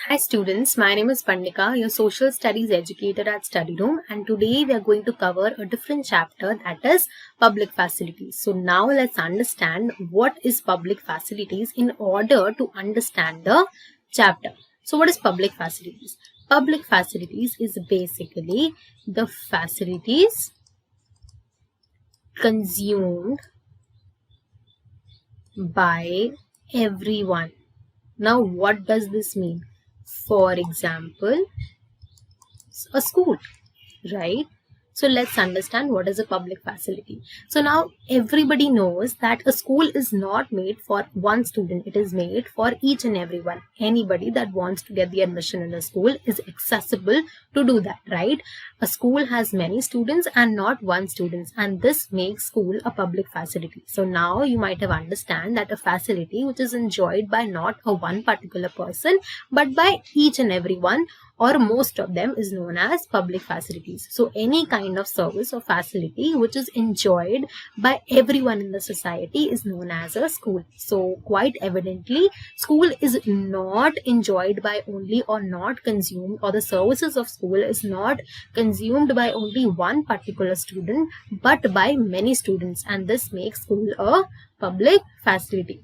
Hi students, my name is Pandika, your social studies educator at Study Room, and today we are going to cover a different chapter, that is public facilities. So now let's understand what is public facilities in order to understand the chapter. So what is public facilities? Public facilities is basically the facilities consumed by everyone. Now what does this mean? For example, a school, right? So let's understand what is a public facility. So now everybody knows that a school is not made for one student. It is made for each and everyone. Anybody that wants to get the admission in a school is accessible to do that, right? A school has many students and not one student, and this makes school a public facility. So now you might have understand that a facility which is enjoyed by not a one particular person but by each and everyone or most of them is known as public facilities. So any kind of service or facility which is enjoyed by everyone in the society is known as a school. So quite evidently, school is not enjoyed by only or not consumed, or the services of school is not consumed by only one particular student but by many students, and this makes school a public facility.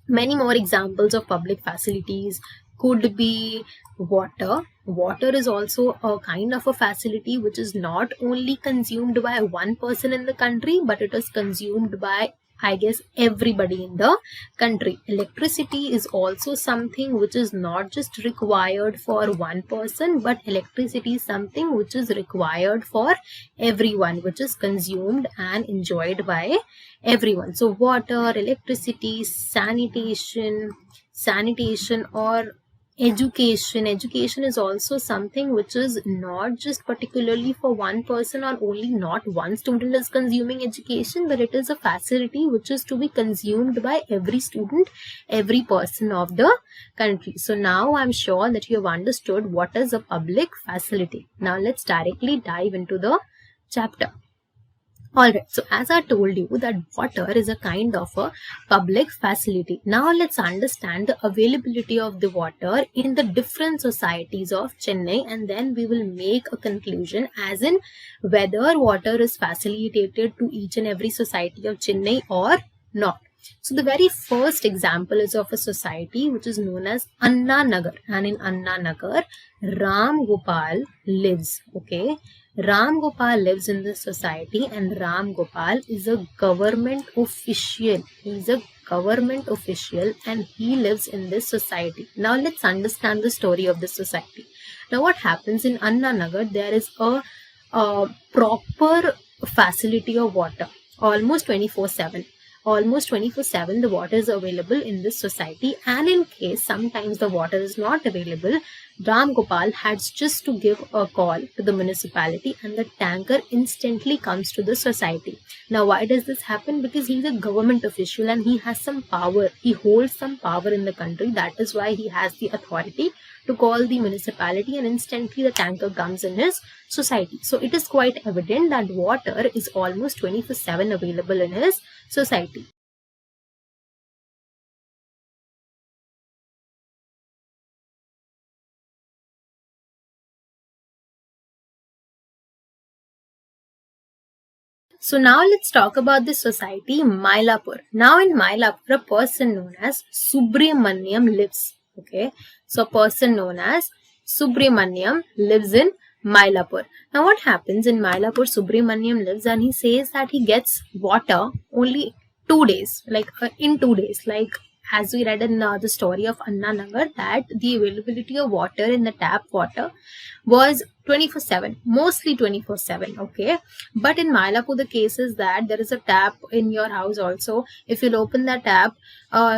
Many more examples of public facilities could be water. Water is also a kind of a facility which is not only consumed by one person in the country, but it is consumed by, I guess, everybody in the country. Electricity is also something which is not just required for one person, but electricity is something which is required for everyone, which is consumed and enjoyed by everyone. So water, electricity, sanitation or education is also something which is not just particularly for one person, or only not one student is consuming education, but it is a facility which is to be consumed by every student, every person of the country. So now I'm sure that you have understood what is a public facility. Now let's directly dive into the chapter. Alright, so as I told you that water is a kind of a public facility. Now let's understand the availability of the water in the different societies of Chennai, and then we will make a conclusion as in whether water is facilitated to each and every society of Chennai or not. So the very first example is of a society which is known as Anna Nagar, and in Anna Nagar, Ram Gopal lives, okay? Ram Gopal lives in this society, and Ram Gopal is a government official. He is a government official and he lives in this society. Now let's understand the story of this society. Now what happens in Anna Nagar, there is a proper facility of water almost 24/7. Almost 24/7 the water is available in this society, and in case sometimes the water is not available, Ram Gopal has just to give a call to the municipality and the tanker instantly comes to the society. Now why does this happen? Because he is a government official and he has some power. He holds some power in the country. That is why he has the authority to call the municipality and instantly the tanker comes in his society. So it is quite evident that water is almost 24/7 available in his society. So now let's talk about the society Mylapore. Now in Mylapore, a person known as Subramaniam lives. Okay, so a person known as Subramaniam lives in Mylapore. Now what happens in Mylapore? Subramaniam lives and he says that he gets water only 2 days, like in 2 days, like as we read in the story of Anna Nagar, that the availability of water in the tap water was 24/7, mostly 24/7, okay? But in Mylapore, the case is that there is a tap in your house also. If you'll open the tap,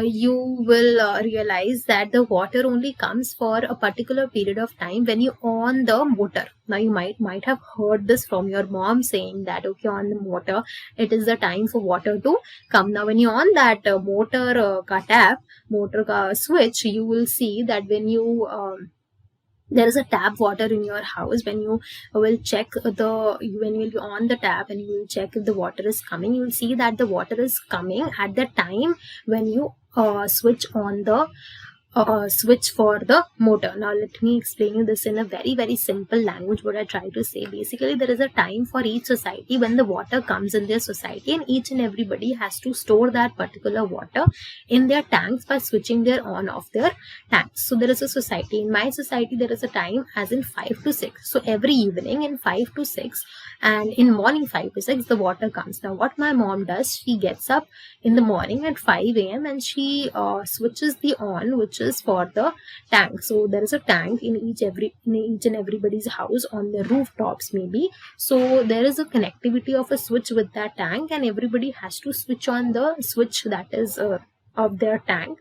you will realize that the water only comes for a particular period of time when you on the motor. Now you might have heard this from your mom saying that, okay, on the motor, it is the time for water to come. Now when you on that motor ka tap, motor ka switch, you will see that when you there is a tap water in your house. When you will check when you will be on the tap and you will check if the water is coming, you will see that the water is coming at the time when you switch on the switch for the motor. Now let me explain you this in a very very simple language. What I try to say, basically there is a time for each society when the water comes in their society, and each and everybody has to store that particular water in their tanks by switching their on off their tanks. So there is a society, in my society there is a time as in 5 to 6. So every evening in 5 to 6 and in morning 5 to 6 the water comes. Now what my mom does, she gets up in the morning at 5 a.m. and she switches the on, which is for the tank. So there is a tank in each and everybody's house, on the rooftops maybe. So there is a connectivity of a switch with that tank, and everybody has to switch on the switch that is of their tank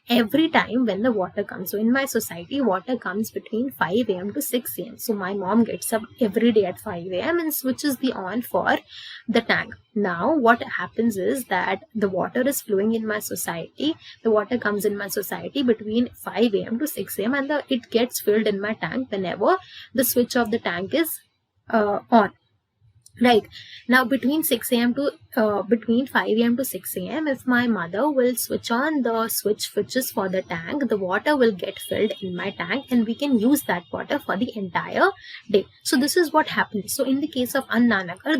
every time when the water comes. So in my society water comes between 5 a.m. to 6 a.m. So my mom gets up every day at 5 a.m. and switches the on for the tank. Now what happens is that the water is flowing in my society. The water comes in my society between 5 a.m. to 6 a.m. and it gets filled in my tank whenever the switch of the tank is on. Right. Now between 6 a.m. to between 5 a.m. to 6 a.m. if my mother will switch on the switch which is for the tank, the water will get filled in my tank and we can use that water for the entire day. So this is what happens. So in the case of Annanakar,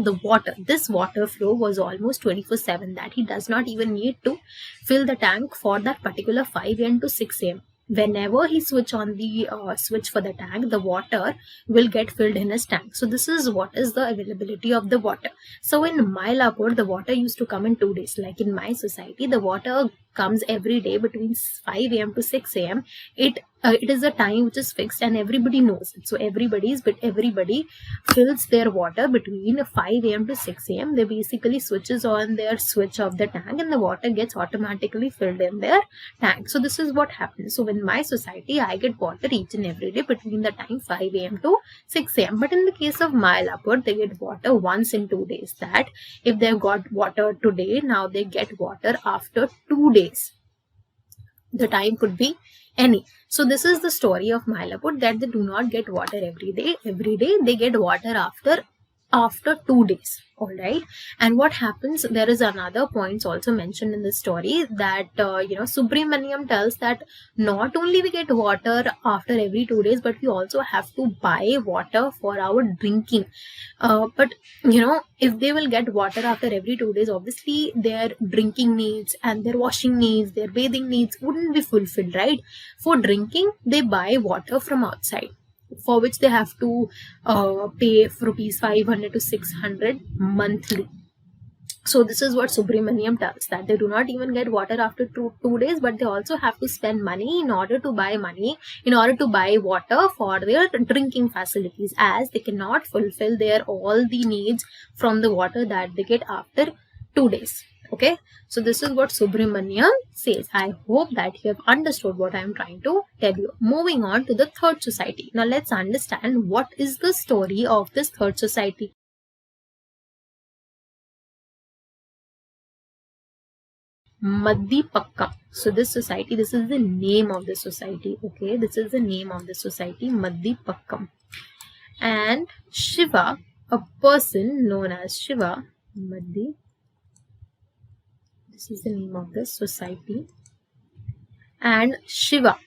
this water flow was almost 24/7, that he does not even need to fill the tank for that particular 5 a.m. to 6 a.m. Whenever he switch on the switch for the tank, the water will get filled in his tank. So this is what is the availability of the water. So in Mylapore, the water used to come in 2 days. Like in my society, the water comes every day between 5 a.m. to 6 a.m. It is a time which is fixed and everybody knows it. So everybody fills their water between 5 a.m. to 6 a.m. They basically switches on their switch of the tank and the water gets automatically filled in their tank. So this is what happens. So in my society, I get water each and every day between the time 5 a.m. to 6 a.m. But in the case of Mylapore, they get water once in 2 days. That if they've got water today, now they get water after 2 days. The time could be any. So this is the story of Mylapore, that they do not get water every day. Every day they get water after 2 days. All right. And what happens, there is another points also mentioned in the story, that Subramaniam tells that not only we get water after every 2 days, but we also have to buy water for our drinking. But if they will get water after every 2 days, obviously their drinking needs and their washing needs, their bathing needs wouldn't be fulfilled, right? For drinking, they buy water from outside, for which they have to pay rupees 500 to 600 monthly. So this is what Subramaniam tells, that they do not even get water after two days, but they also have to spend money in order to buy water for their drinking facilities, as they cannot fulfill all the needs from the water that they get after 2 days. Okay, so this is what Subramaniam says. I hope that you have understood what I am trying to tell you. Moving on to the third society. Now let's understand what is the story of this third society. Maddipakkam. So this society, this is the name of the society. Okay, this is the name of the society, Maddipakkam. And Shiva, a person known as Shiva, this is the name of the society, and Shiva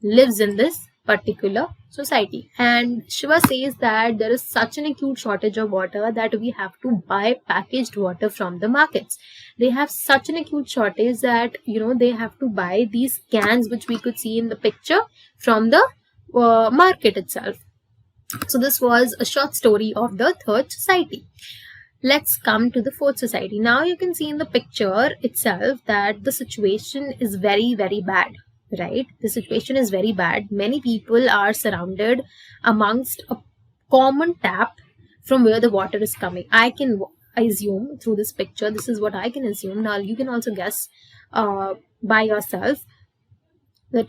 lives in this particular society. And Shiva says that there is such an acute shortage of water that we have to buy packaged water from the markets. They have such an acute shortage that they have to buy these cans which we could see in the picture from the market itself. So this was a short story of the third society. Let's come to the fourth society. Now you can see in the picture itself that the situation is very, very bad, right? The situation is very bad. Many people are surrounded amongst a common tap from where the water is coming. I can assume through this picture, this is what I can assume. Now you can also guess by yourself that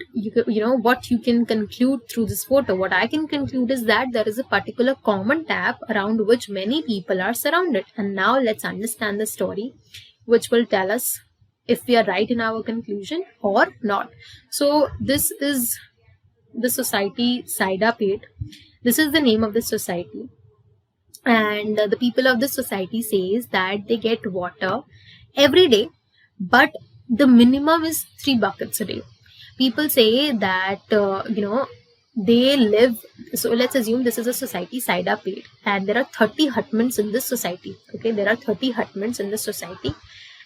what you can conclude through this photo. What I can conclude is that there is a particular common tap around which many people are surrounded. And now let's understand the story, which will tell us if we are right in our conclusion or not. So this is the society Saidapet. This is the name of the society, and the people of the society says that they get water every day, but the minimum is 3 buckets a day. People say that they live. So let's assume this is a society, Saida Pet, and there are 30 hutments in this society. Okay, there are 30 hutments in this society,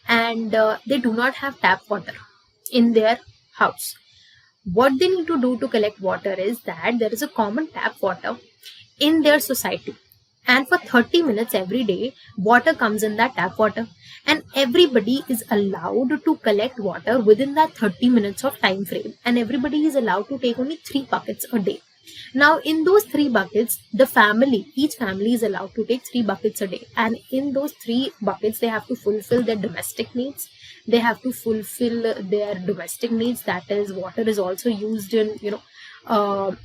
and they do not have tap water in their house. What they need to do to collect water is that there is a common tap water in their society, and for 30 minutes every day water comes in that tap water, and everybody is allowed to collect water within that 30 minutes of time frame, and everybody is allowed to take only 3 buckets a day. Now in those 3 buckets, each family is allowed to take 3 buckets a day, and in those 3 buckets they have to fulfill their domestic needs. They have to fulfill their domestic needs, that is, water is also used in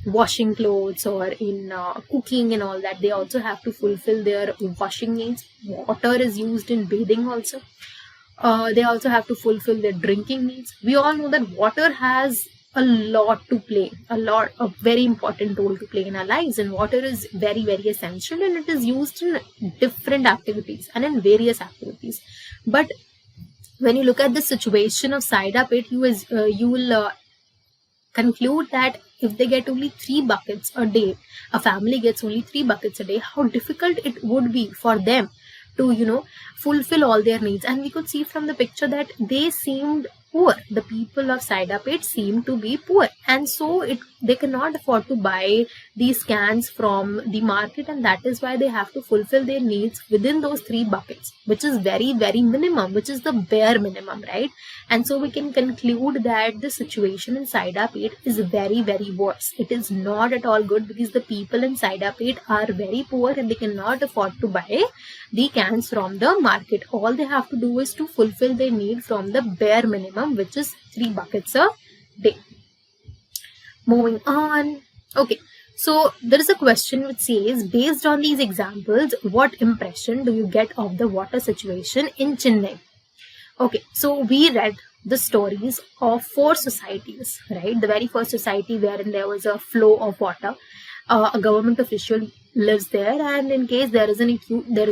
washing clothes or in cooking and all that. They also have to fulfill their washing needs. Water is used in bathing also. They also have to fulfill their drinking needs. We all know that water has a lot to play, a very important role to play in our lives, and water is very, very essential, and it is used in different activities and in various activities. But when you look at the situation of Saida Pet, you will conclude that if they get only 3 buckets a day, a family gets only 3 buckets a day, how difficult it would be for them to fulfill all their needs. And we could see from the picture that they seemed poor. The people of Saida Pet seem to be poor, and so they cannot afford to buy these cans from the market, and that is why they have to fulfill their needs within those 3 buckets, which is very, very minimum, which is the bare minimum, right? And so we can conclude that the situation in Saida Pet is very, very worse. It is not at all good, because the people in Saida Pet are very poor and they cannot afford to buy the cans from the market. All they have to do is to fulfill their need from the bare minimum, which is 3 buckets a day. Moving on. Okay, so there is a question which says, based on these examples, what impression do you get of the water situation in Chennai? Okay, so we read the stories of 4 societies, right? The very first society wherein there was a flow of water, a government official lives there, and in case there is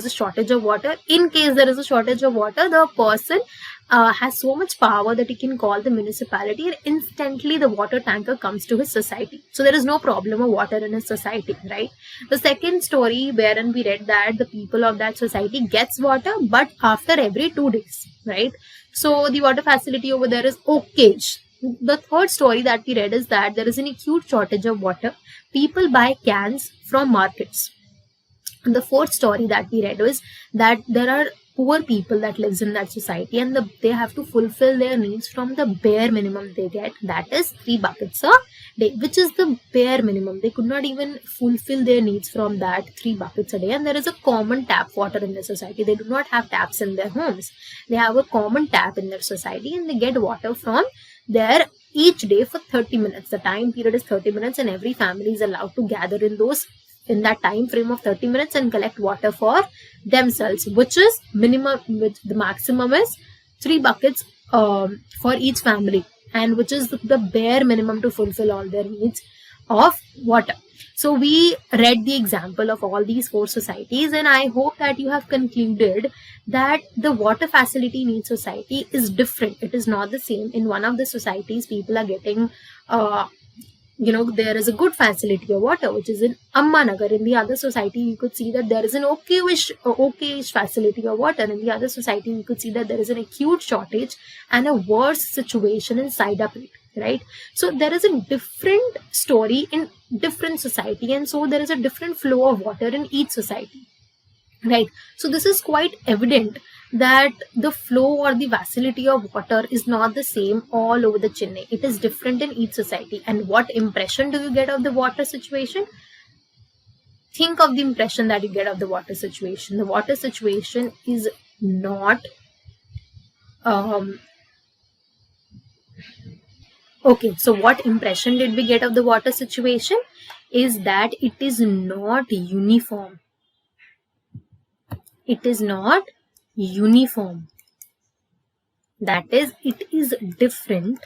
a shortage of water, the person has so much power that he can call the municipality, and instantly the water tanker comes to his society. So there is no problem of water in his society, right? The second story wherein we read that the people of that society gets water, but after every 2 days, right? So the water facility over there is okay. The third story that we read is that there is an acute shortage of water. People buy cans from markets. And the fourth story that we read was that there are poor people that lives in that society, and they have to fulfill their needs from the bare minimum they get, that is 3 buckets a day, which is the bare minimum. They could not even fulfill their needs from that 3 buckets a day. And there is a common tap water in the society. They do not have taps in their homes. They have a common tap in their society, and they get water from there each day for 30 minutes. The time period is 30 minutes, and every family is allowed to gather in that time frame of 30 minutes and collect water for themselves, which is minimum, which the maximum is 3 buckets for each family, and which is the bare minimum to fulfill all their needs of water. So we read the example of all these 4 societies, and I hope that you have concluded that the water facility in each society is different. It is not the same. In one of the societies, people are getting there is a good facility of water, which is in Ammanagar. In the other society, you could see that there is an okayish facility of water. In the other society, you could see that there is an acute shortage and a worse situation in Saida Pet, right? So there is a different story in different society, and so there is a different flow of water in each society, right? So this is quite evident that the flow or the facility of water is not the same all over the Chennai. It is different in each society. And what impression do you get of the water situation? Think of the impression that you get of the water situation. The water situation is not okay, so what impression did we get of the water situation? Is that it is not uniform. It is not uniform. That is, it is different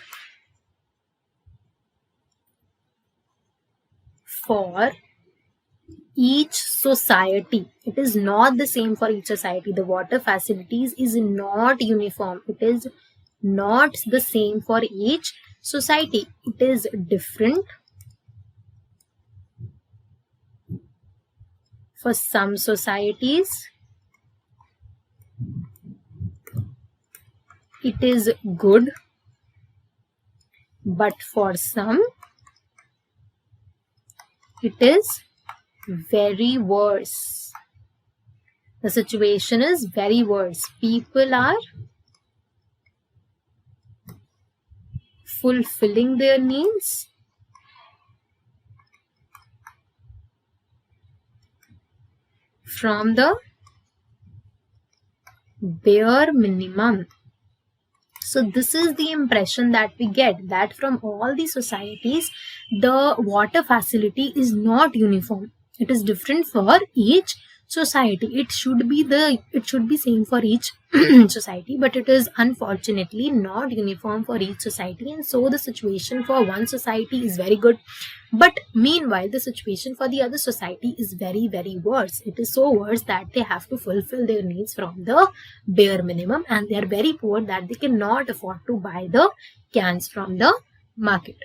for each society. It is not the same for each society. The water facilities is not uniform. It is not the same for each society. It is different. For some societies, it is good, but for some, it is very worse. The situation is very worse. People are fulfilling their needs from the bare minimum. So this is the impression that we get, that from all the societies, the water facility is not uniform. It is different for each society. It should be same for each society, but it is unfortunately not uniform for each society. And so the situation for one society is very good, but meanwhile the situation for the other society is very, very worse. It is so worse that they have to fulfill their needs from the bare minimum, and they are very poor that they cannot afford to buy the cans from the market.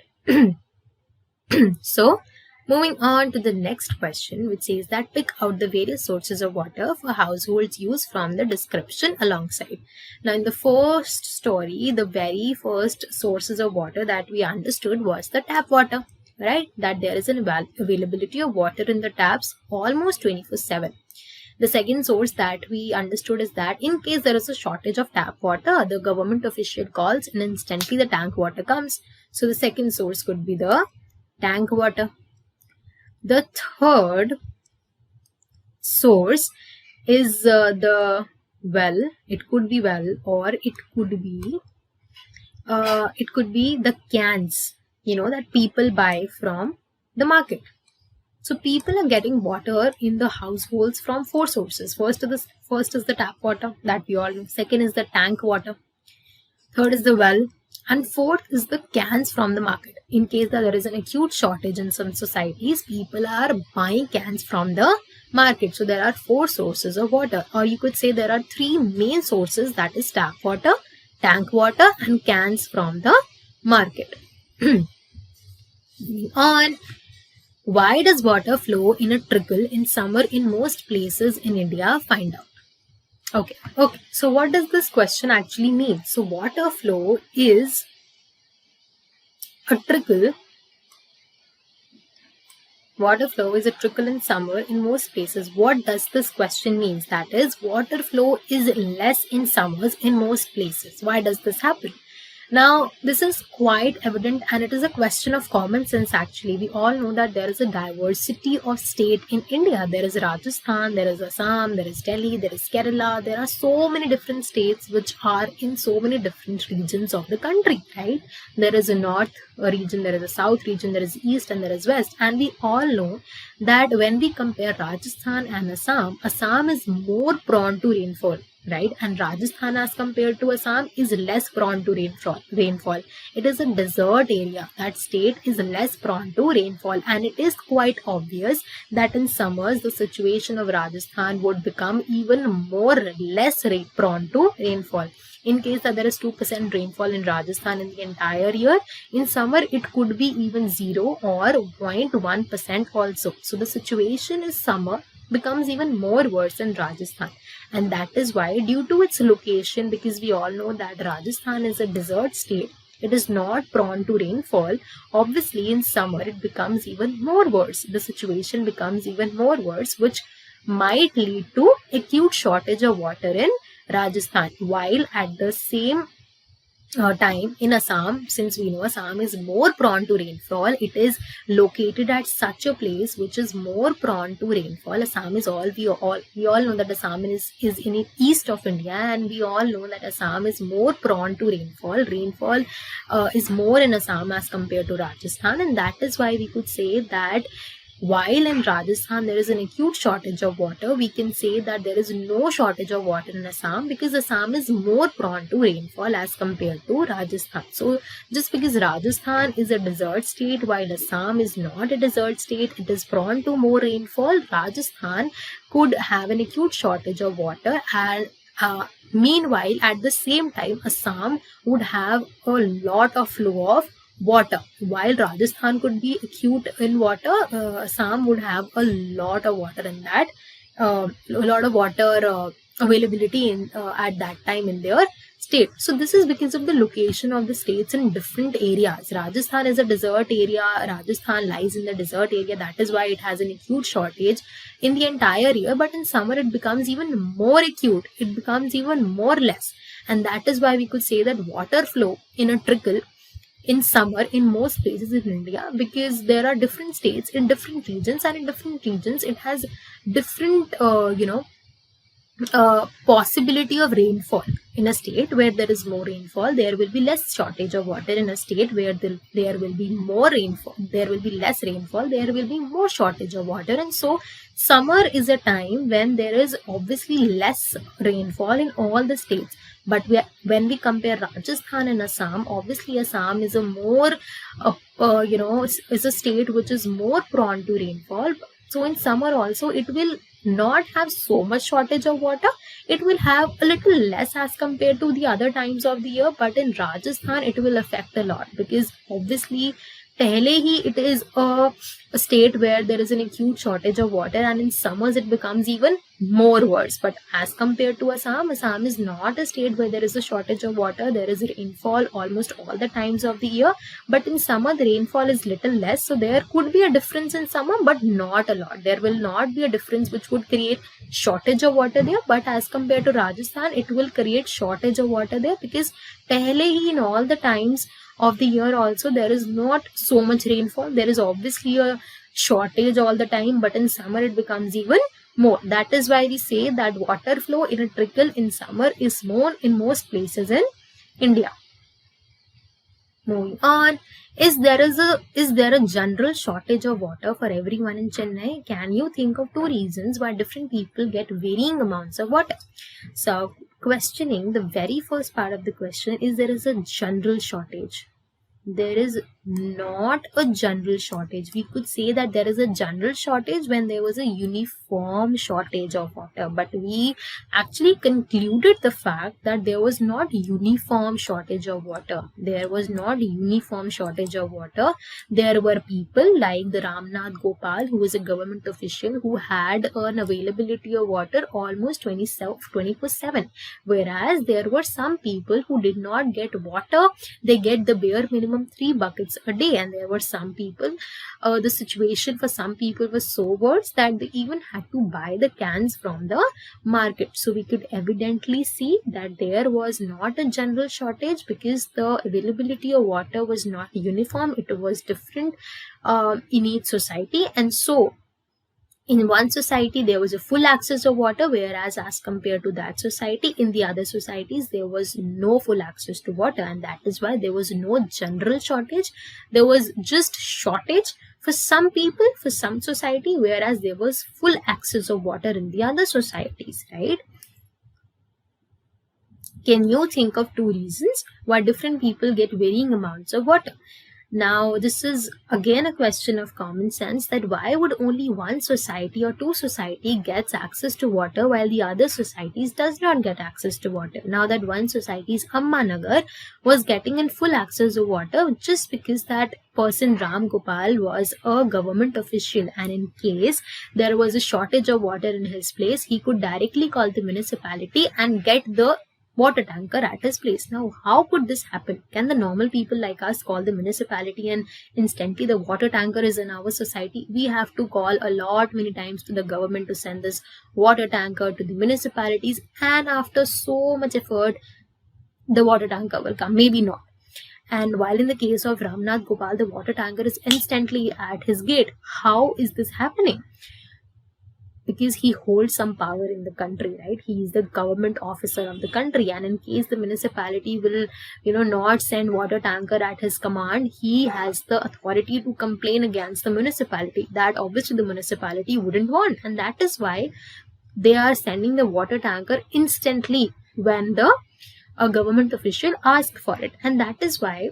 So moving on to the next question, which says that pick out the various sources of water for households use from the description alongside. Now in the first story, the very first sources of water that we understood was the tap water, right? That there is an availability of water in the taps almost 24/7. The second source that we understood is that in case there is a shortage of tap water, the government official calls and instantly the tank water comes. So the second source could be the tank water. The third source is the well. It could be well, or it could be the cans, that people buy from the market. So people are getting water in the households from four sources. First is the tap water that we all know. Second is the tank water. Third is the well. And fourth is the cans from the market. In case that there is an acute shortage in some societies, people are buying cans from the market. So there are four sources of water, or you could say there are three main sources, that is tap water, tank water, and cans from the market. On why does water flow in a trickle in summer in most places in India? Find out. Okay. So what does this question actually mean? So water flow is a trickle. Water flow is a trickle in summer in most places. What does this question mean? That is, water flow is less in summers in most places. Why does this happen? Now, this is quite evident, and it is a question of common sense actually. We all know that there is a diversity of state in India. There is Rajasthan, there is Assam, there is Delhi, there is Kerala. There are so many different states which are in so many different regions of the country, right? There is a north region, there is a south region, there is east, and there is west. And we all know that when we compare Rajasthan and Assam, Assam is more prone to rainfall, right? And Rajasthan as compared to Assam is less prone to rainfall. It is a desert area. That state is less prone to rainfall, and it is quite obvious that in summers the situation of Rajasthan would become even more less prone to rainfall. In case that there is 2% rainfall in Rajasthan in the entire year, in summer it could be even 0 or 0.1% also. So the situation in summer becomes even more worse in Rajasthan. And that is why, due to its location, because we all know that Rajasthan is a desert state, it is not prone to rainfall. Obviously, in summer, it becomes even more worse. The situation becomes even more worse, which might lead to acute shortage of water in Rajasthan. While at the same time in Assam, since we know Assam is more prone to rainfall, it is located at such a place which is more prone to rainfall. Assam is we all know that Assam is in the east of India, and we all know that Assam is more prone to rainfall. Rainfall is more in Assam as compared to Rajasthan, and that is why we could say that while in Rajasthan there is an acute shortage of water, we can say that there is no shortage of water in Assam, because Assam is more prone to rainfall as compared to Rajasthan. So just because Rajasthan is a desert state while Assam is not a desert state, it is prone to more rainfall, Rajasthan could have an acute shortage of water, and meanwhile at the same time Assam would have a lot of flow of water. While Rajasthan could be acute in water, Assam would have a lot of water in that, a lot of water availability in at that time in their state. So this is because of the location of the states in different areas. Rajasthan is a desert area. Rajasthan lies in the desert area. That is why it has an acute shortage in the entire year. But in summer, it becomes even more acute. It becomes even more less. And that is why we could say that water flow in a trickle in summer in most places in India, because there are different states in different regions, and in different regions it has different possibility of rainfall. In a state where there is more rainfall, there will be less shortage of water. In a state where there will be more rainfall, there will be less rainfall, there will be more shortage of water. And so summer is a time when there is obviously less rainfall in all the states. But when we compare Rajasthan and Assam, obviously Assam is a more is a state which is more prone to rainfall. So in summer also it will not have so much shortage of water. It will have a little less as compared to the other times of the year. But in Rajasthan it will affect a lot, because obviously pehle hi it is a state where there is an acute shortage of water, and in summers it becomes even more worse. But as compared to Assam is not a state where there is a shortage of water. There is rainfall almost all the times of the year, but in summer the rainfall is little less. So there could be a difference in summer, but not a lot. There will not be a difference which would create shortage of water there. But as compared to Rajasthan, it will create shortage of water there, because pehle hi in all the times of the year also there is not so much rainfall. There is obviously a shortage all the time, but in summer it becomes even more. That is why we say that water flow in a trickle in summer is more in most places in India. Moving on, is there a general shortage of water for everyone in Chennai? Can you think of 2 reasons why different people get varying amounts of water? So questioning the very first part of the question is, there is a general shortage. There is not a general shortage. We could say that there is a general shortage when there was a uniform shortage of water, but we actually concluded the fact that there was not uniform shortage of water. There was not uniform shortage of water. There were people like the Ramnath Gopal, who was a government official, who had an availability of water almost 24/7, whereas there were some people who did not get water. They get the bare minimum 3 buckets a day. And there were some people, the situation for some people was so worse that they even had to buy the cans from the market. So we could evidently see that there was not a general shortage, because the availability of water was not uniform. It was different in each society. And so in one society there was a full access of water, whereas as compared to that society, in the other societies there was no full access to water. And that is why there was no general shortage. There was just shortage for some people, for some society, whereas there was full access of water in the other societies, right? Can you think of 2 reasons why different people get varying amounts of water? Now, this is again a question of common sense, that why would only one society or 2 society gets access to water while the other societies does not get access to water? Now that one society's Ammanagar was getting in full access to water just because that person Ram Gopal was a government official, and in case there was a shortage of water in his place, he could directly call the municipality and get the water tanker at his place. Now, how could this happen? Can the normal people like us call the municipality and instantly the water tanker is in our society? We have to call a lot many times to the government to send this water tanker to the municipalities, and after so much effort, the water tanker will come. Maybe not. And while in the case of Ramnath Gopal, the water tanker is instantly at his gate. How is this happening? Because he holds some power in the country, right? He is the government officer of the country, and in case the municipality will not send water tanker at his command, he has the authority to complain against the municipality. That obviously the municipality wouldn't want, and that is why they are sending the water tanker instantly when a government official asks for it. And that is why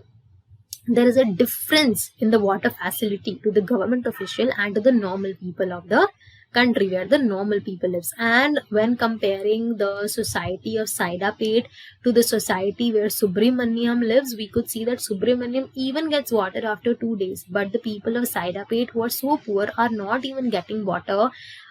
there is a difference in the water facility to the government official and to the normal people of the country where the normal people lives. And when comparing the society of Saidapet to the society where Subramaniam lives, we could see that Subramaniam even gets water after 2 days, but the people of Saidapet who are so poor are not even getting water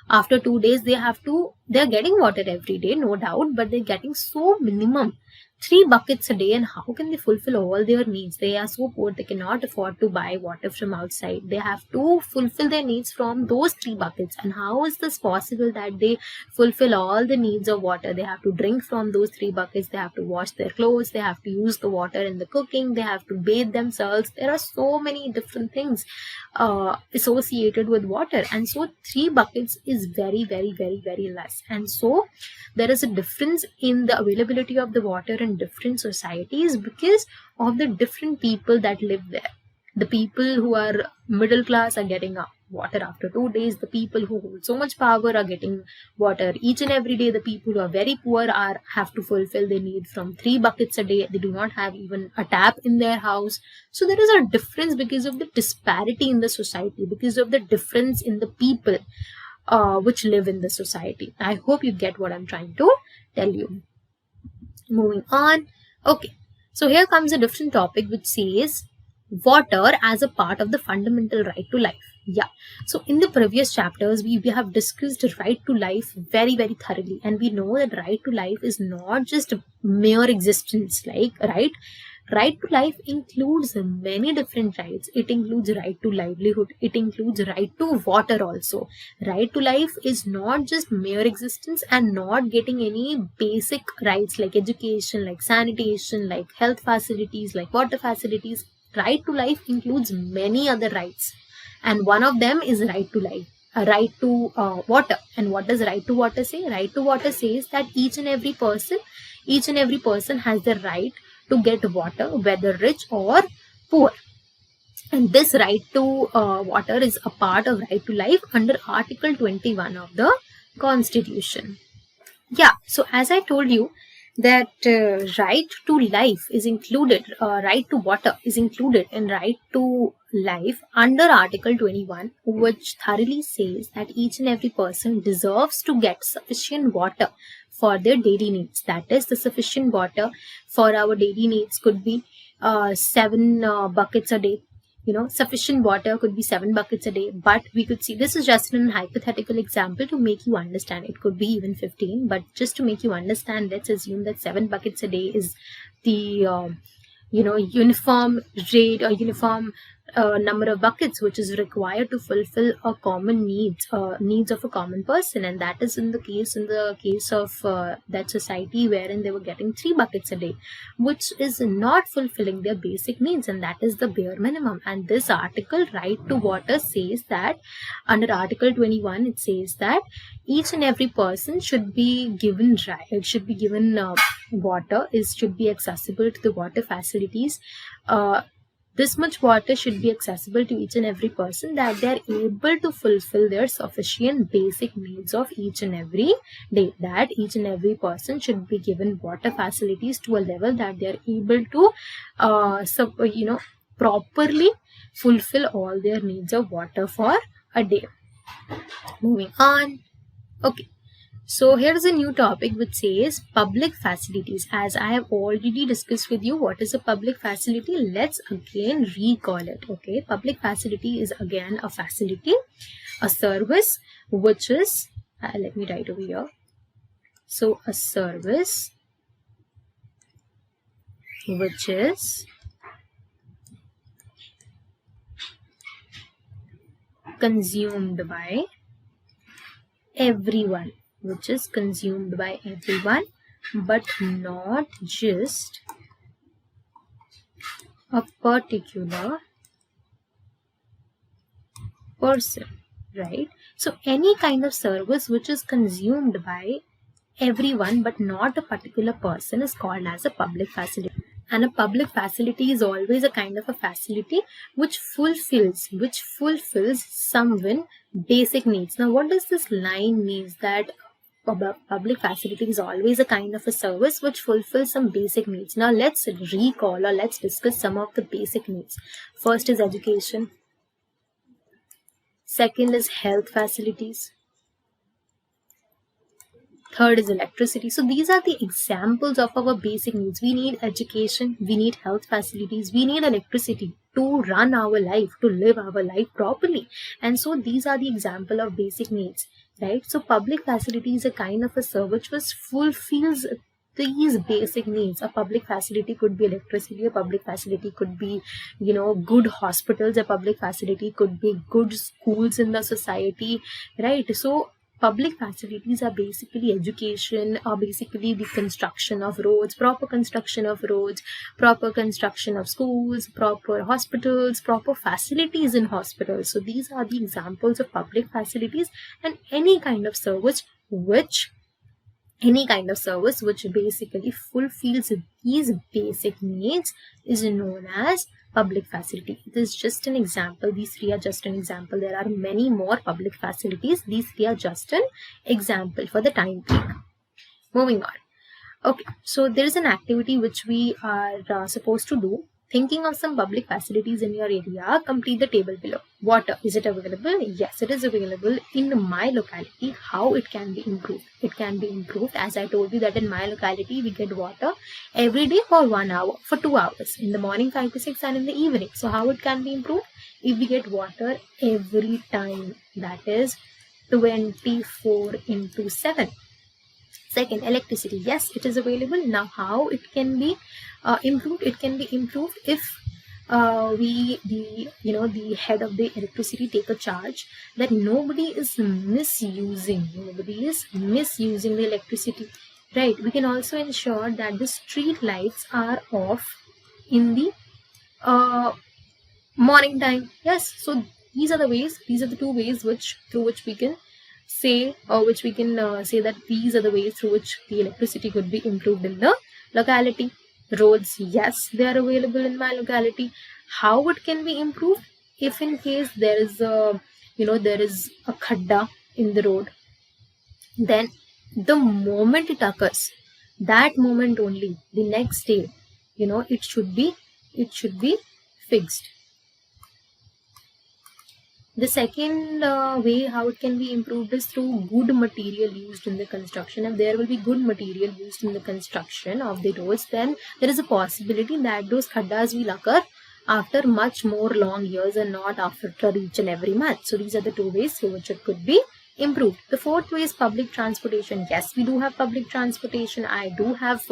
after 2 days. They're getting water every day, no doubt, but they're getting so minimum 3 buckets a day. And how can they fulfill all their needs? They are so poor, they cannot afford to buy water from outside. They have to fulfill their needs from those 3 buckets. And how is this possible that they fulfill all the needs of water? They have to drink from those 3 buckets, they have to wash their clothes, they have to use the water in the cooking, they have to bathe themselves. There are so many different things associated with water, and so 3 buckets is very, very, very, very less. And so there is a difference in the availability of the water in different societies because of the different people that live there. The people who are middle class are getting water after 2 days. The people who hold so much power are getting water each and every day. The people who are very poor have to fulfill their need from 3 buckets a day. They do not have even a tap in their house. So there is a difference because of the disparity in the society, because of the difference in the people which live in the society. I hope you get what I'm trying to tell you. Moving on. Okay, so here comes a different topic which says water as a part of the fundamental right to life. Yeah, so in the previous chapters we have discussed right to life very, very thoroughly, and we know that right to life is not just mere existence, like right to life includes many different rights. It includes right to livelihood, it includes right to water also. Right to life is not just mere existence and not getting any basic rights like education, like sanitation, like health facilities, like water facilities. Right to life includes many other rights, and one of them is right to life, a right to water. And what does right to water say? Right to water says that each and every person has the right to get water, whether rich or poor. And this right to water is a part of right to life under Article 21 of the Constitution. Yeah, so as I told you that right to life is included, right to water is included in right to life under Article 21, which thoroughly says that each and every person deserves to get sufficient water for their daily needs. That is, the sufficient water for our daily needs could be 7 buckets a day. Sufficient water could be 7 buckets a day, but we could see, this is just an hypothetical example to make you understand. It could be even 15, but just to make you understand, let's assume that 7 buckets a day is the uniform rate or uniform number of buckets which is required to fulfill a common needs of a common person. And that is in the case of that society wherein they were getting 3 buckets a day, which is not fulfilling their basic needs, and that is the bare minimum. And this article, right to water, says that under Article 21, it says that each and every person should be given water, should be accessible to the water facilities. This much water should be accessible to each and every person, that they are able to fulfill their sufficient basic needs of each and every day. That each and every person should be given water facilities to a level that they are able to properly fulfill all their needs of water for a day. Moving on. Okay, so here's a new topic which says public facilities. As I have already discussed with you what is a public facility, let's again recall it. Okay, public facility is again a facility, a service which is, let me write over here. So a service which is consumed by everyone, but not just a particular person, right? So any kind of service which is consumed by everyone but not a particular person is called as a public facility. And a public facility is always a kind of a facility which fulfills someone's basic needs. Now, what does this line mean? That public facility is always a kind of a service which fulfills some basic needs. Now, let's recall or let's discuss some of the basic needs. First is education. Second is health facilities. Third is electricity. So these are the examples of our basic needs. We need education, we need health facilities, we need electricity to run our life, to live our life properly. And so these are the example of basic needs, right? So public facility is a kind of a service which fulfills these basic needs. A public facility could be electricity, a public facility could be, good hospitals, a public facility could be good schools in the society, right? So public facilities are basically education, are basically the construction of roads, proper construction of roads, proper construction of schools, proper hospitals, proper facilities in hospitals. So these are the examples of public facilities, and any kind of service which basically fulfills these basic needs is known as public facility. This is just an example. These three are just an example. There are many more public facilities. These three are just an example for the time being. Moving on. Okay, so there is an activity which we are supposed to do. Thinking of some public facilities in your area, complete the table below. Water, is it available? Yes, it is available in my locality. How it can be improved? It can be improved, as I told you that in my locality we get water every day for 1 hour, for 2 hours, in the morning 5 to 6 and in the evening. So how it can be improved? If we get water every time, that is 24/7. Second, electricity. Yes, it is available. Now how it can be improved? It can be improved if the head of the electricity take a charge that nobody is misusing the electricity, right? We can also ensure that the street lights are off in the morning time. Yes, so these are the two ways through which we can say that these are the ways through which the electricity could be improved in the locality. Roads, yes, they are available in my locality. How it can be improved? If in case there is a khadda in the road, then the moment it occurs, that moment only, the next day, it should be fixed. The second way how it can be improved is through good material used in the construction. If there will be good material used in the construction of the roads, then there is a possibility that those khaddas will occur after much more long years and not after each and every month. So these are the two ways through which it could be improved. The fourth way is public transportation. Yes, we do have public transportation. I do have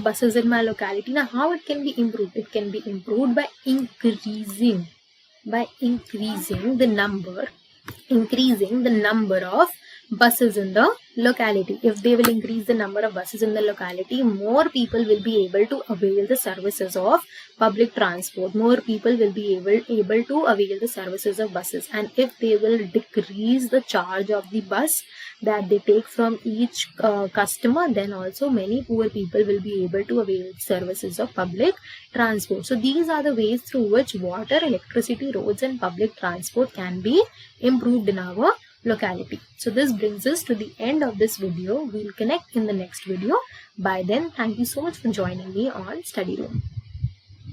buses in my locality. Now how it can be improved? It can be improved by increasing the number of buses in the locality. If they will increase the number of buses in the locality, more people will be able to avail the services of public transport. More people will be able to avail the services of buses. And if they will decrease the charge of the bus that they take from each customer, then also many poor people will be able to avail services of public transport. So these are the ways through which water, electricity, roads and public transport can be improved in our locality. So this brings us to the end of this video. We'll connect in the next video. By then, thank you so much for joining me on Study Room.